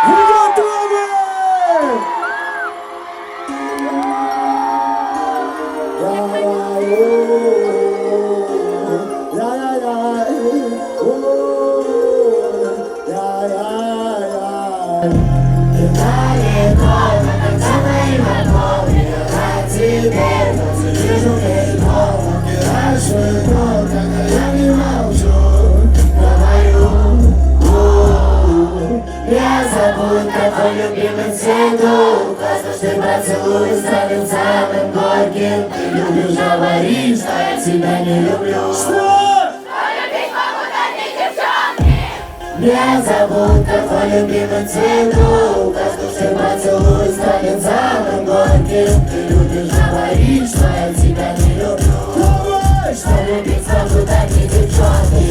Вы готовы? Твой любимый цветок, воздушный поцелуй станет самым горьким. Ты любишь говорить, что я тебя не люблю. Что? Любить могут одни девчонки. Незабудка, твой любимый цветок, воздушный поцелуй станет самым горьким. Ты любишь говорить, что я тебя не люблю. Что любить могут одни девчонки.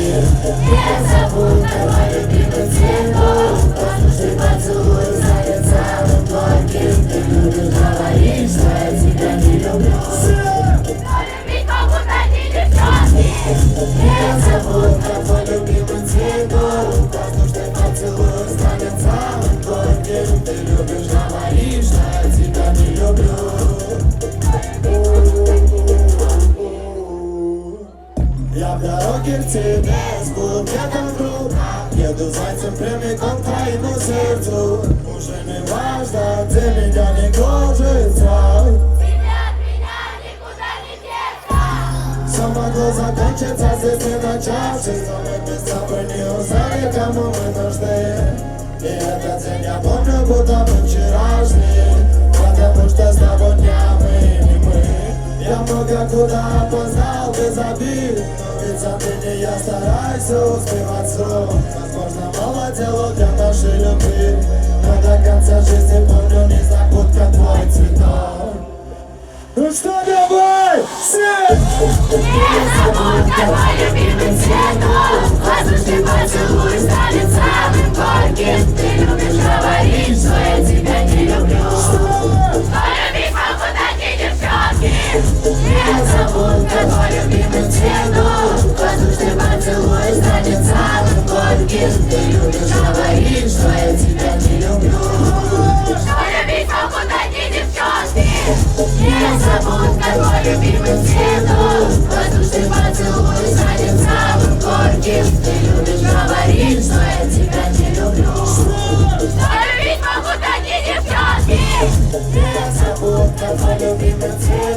Незабудка, твой любимый цветок, воздушный поцелуй станет самым горьким. Ты любишь говорить, что я тебя не люблю. Любить могут одни девчонки. Незабудка, твой любимый цветок, воздушный поцелуй станет самым горьким. Ты любишь говорить, что я тебя не люблю. Я в дороге к тебе с букетом в руках. Еду зайцем прямиком к твоему сердцу. Уже не важно, где меня не гложет страх. Тебе от меня никуда не деться. Все могло закончиться здесь не начавшись, но мы без тобой не узнали, кому мы нужны. И этот день я помню, будто бы вчерашний, потому что с того дня мы не мы. Я много куда опоздал без обид, но ведь отныне я стараюсь успевать срок. Возможно, мало дело для нашей любви, но до конца жизни помню незабудка твой цветок. Ну что, давай, все! Незабудка, твой любимый цветок, воздушный поцелуй станет самым горьким. Ты любишь говорить, что я тебя не люблю. Полюбить могут одни девчонки. Незабудка, твой любимый цветок, воздушный поцелуй станет самым горьким. Ты любишь говорить, что я тебя не люблю. Полюбить могут одни девчонки. Незабудка, твой любимый цветок, воздушный поцелуй станет самым горьким. Ты любишь говорить, что я тебя не люблю. Полюбить могут одни девчонки. Незабудка, твой любимый цветок.